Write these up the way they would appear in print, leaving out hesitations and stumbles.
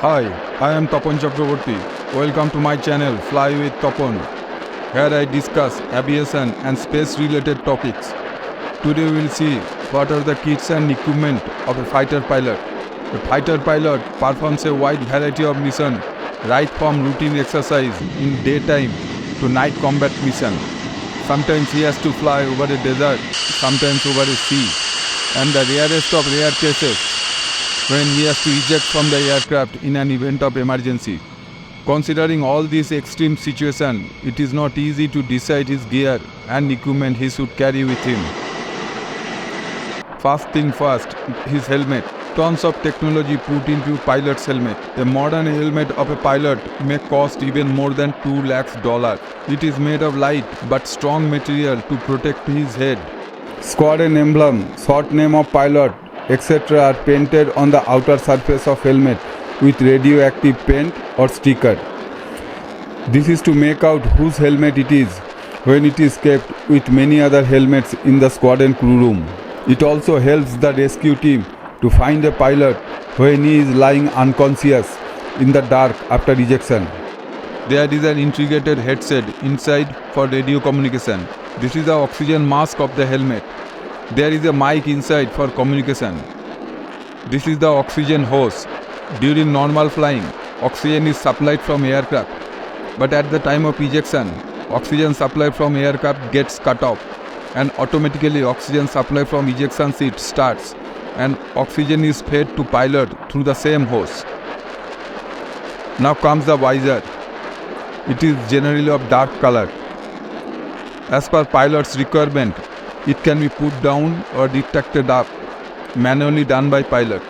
Hi, I am Tapan Chakraborty. Welcome to my channel Fly with Tapan. Here I discuss aviation and space related topics. Today we will see what are the kits and equipment of a fighter pilot. A fighter pilot performs a wide variety of missions, right from routine exercise in daytime to night combat mission. Sometimes he has to fly over a desert, sometimes over a sea, and the rarest of rare cases when he has to eject from the aircraft in an event of emergency. Considering all these extreme situations, it is not easy to decide his gear and equipment he should carry with him. First thing first, his helmet. Tons of technology put into pilot's helmet. A modern helmet of a pilot may cost even more than $2 lakhs. It is made of light but strong material to protect his head. Squadron emblem, short name of pilot, etc. are painted on the outer surface of helmet with radioactive paint or sticker. This is to make out whose helmet it is when it is kept with many other helmets in the squadron crew room. It also helps the rescue team to find a pilot when he is lying unconscious in the dark after ejection. There is an integrated headset inside for radio communication. This is the oxygen mask of the helmet. There is a mic inside for communication. This is the oxygen hose. During normal flying, oxygen is supplied from aircraft. But at the time of ejection, oxygen supply from aircraft gets cut off and automatically oxygen supply from ejection seat starts and oxygen is fed to pilot through the same hose. Now comes the visor. It is generally of dark color. As per pilot's requirement, it can be put down or retracted up, manually done by pilot.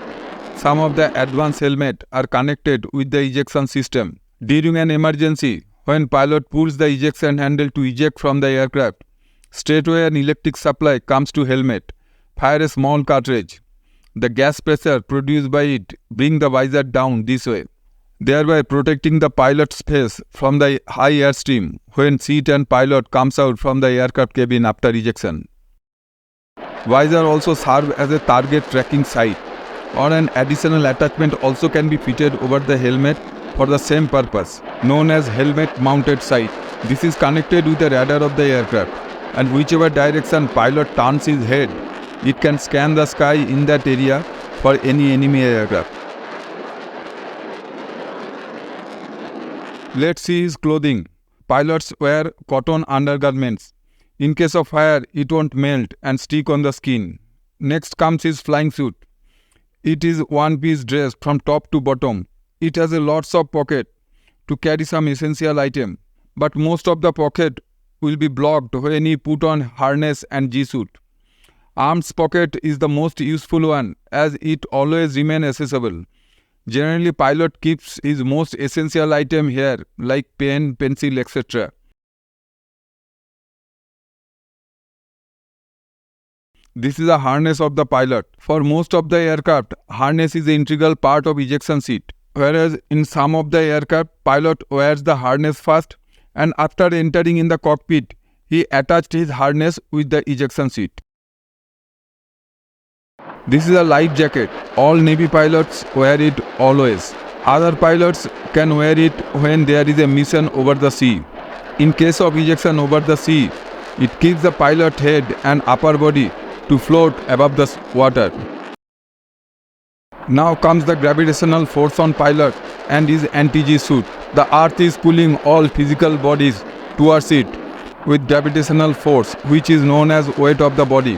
Some of the advanced helmets are connected with the ejection system. During an emergency, when pilot pulls the ejection handle to eject from the aircraft, straightaway an electric supply comes to helmet. Fire a small cartridge. The gas pressure produced by it brings the visor down this way, thereby protecting the pilot's face from the high airstream when seat and pilot comes out from the aircraft cabin after ejection. Visor also serve as a target tracking sight, or an additional attachment also can be fitted over the helmet for the same purpose, known as helmet mounted sight. This is connected with the radar of the aircraft, and whichever direction pilot turns his head, it can scan the sky in that area for any enemy aircraft. Let's see his clothing. Pilots wear cotton undergarments. In case of fire, it won't melt and stick on the skin. Next comes his flying suit. It is one-piece dress from top to bottom. It has a lots of pocket to carry some essential item, but most of the pocket will be blocked when he put on harness and G-suit. Arms pocket is the most useful one as it always remains accessible. Generally, pilot keeps his most essential item here like pen, pencil, etc. This is a harness of the pilot. For most of the aircraft, harness is an integral part of ejection seat. Whereas in some of the aircraft, pilot wears the harness first and after entering in the cockpit, he attached his harness with the ejection seat. This is a life jacket. All Navy pilots wear it always. Other pilots can wear it when there is a mission over the sea. In case of ejection over the sea, it keeps the pilot head and upper body to float above the water. Now comes the gravitational force on pilot and his anti-G suit. The earth is pulling all physical bodies towards it with gravitational force, which is known as weight of the body.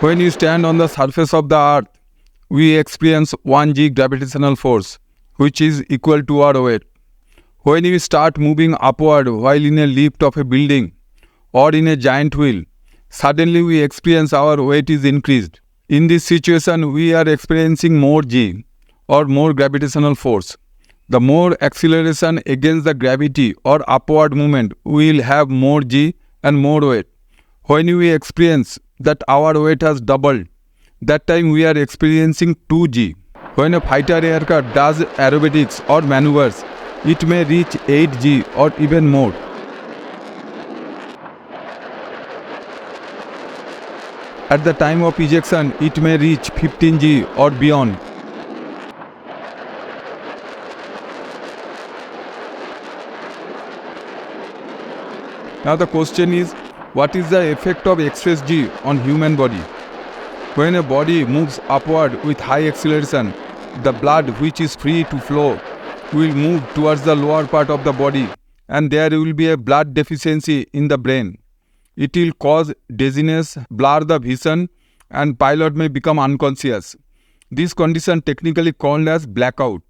When you stand on the surface of the earth, we experience 1g gravitational force, which is equal to our weight. When we start moving upward while in a lift of a building or in a giant wheel, suddenly we experience our weight is increased. In this situation, we are experiencing more G or more gravitational force. The more acceleration against the gravity or upward movement, we will have more G and more weight. When we experience that our weight has doubled, that time we are experiencing 2G. When a fighter aircraft does aerobatics or maneuvers, it may reach 8G or even more. At the time of ejection, it may reach 15G or beyond. Now the question is, what is the effect of excess G on human body? When a body moves upward with high acceleration, the blood which is free to flow will move towards the lower part of the body, and there will be a blood deficiency in the brain. It will cause dizziness, blur the vision, and pilot may become unconscious. This condition technically called as blackout.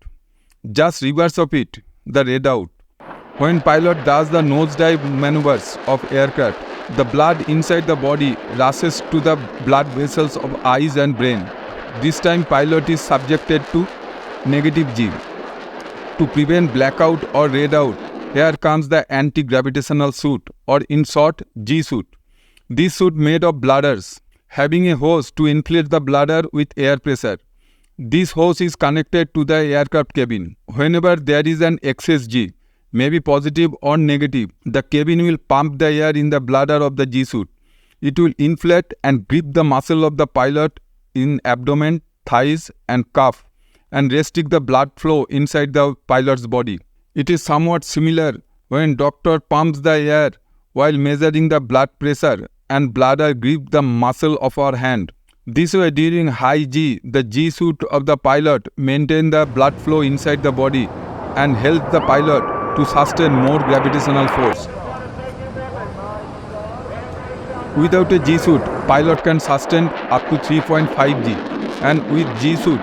Just reverse of it, the redout. When pilot does the nosedive maneuvers of aircraft, the blood inside the body rushes to the blood vessels of eyes and brain. This time pilot is subjected to negative G. To prevent blackout or redout, here comes the anti-gravitational suit, or in short, G suit. This suit made of bladders, having a hose to inflate the bladder with air pressure. This hose is connected to the aircraft cabin. Whenever there is an excess G, maybe positive or negative, the cabin will pump the air in the bladder of the G suit. It will inflate and grip the muscle of the pilot in abdomen, thighs and cuff, and restrict the blood flow inside the pilot's body. It is somewhat similar when doctor pumps the air while measuring the blood pressure and bladder grip the muscle of our hand. This way, during high G, the G suit of the pilot maintain the blood flow inside the body and help the pilot to sustain more gravitational force. Without a G suit, pilot can sustain up to 3.5 G, and with G suit,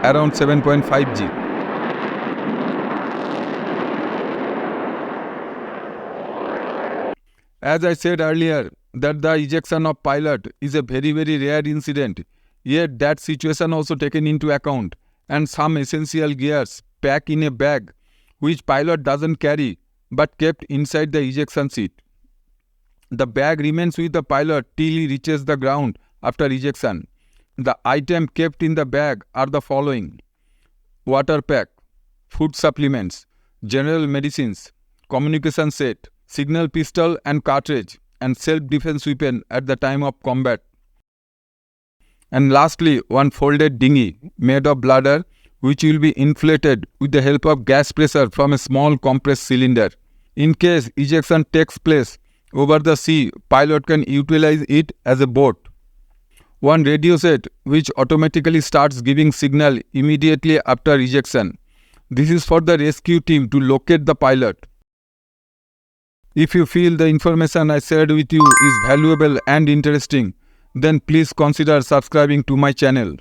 around 7.5 G. As I said earlier, that the ejection of pilot is a very rare incident, yet that situation also taken into account, and some essential gears packed in a bag which pilot doesn't carry but kept inside the ejection seat. The bag remains with the pilot till he reaches the ground after ejection. The items kept in the bag are the following: water pack, food supplements, general medicines, communication set, signal pistol and cartridge, and self-defense weapon at the time of combat. And lastly, one folded dinghy made of bladder which will be inflated with the help of gas pressure from a small compressed cylinder. In case ejection takes place over the sea, pilot can utilize it as a boat. One radio set which automatically starts giving signal immediately after ejection. This is for the rescue team to locate the pilot. If you feel the information I shared with you is valuable and interesting, then please consider subscribing to my channel.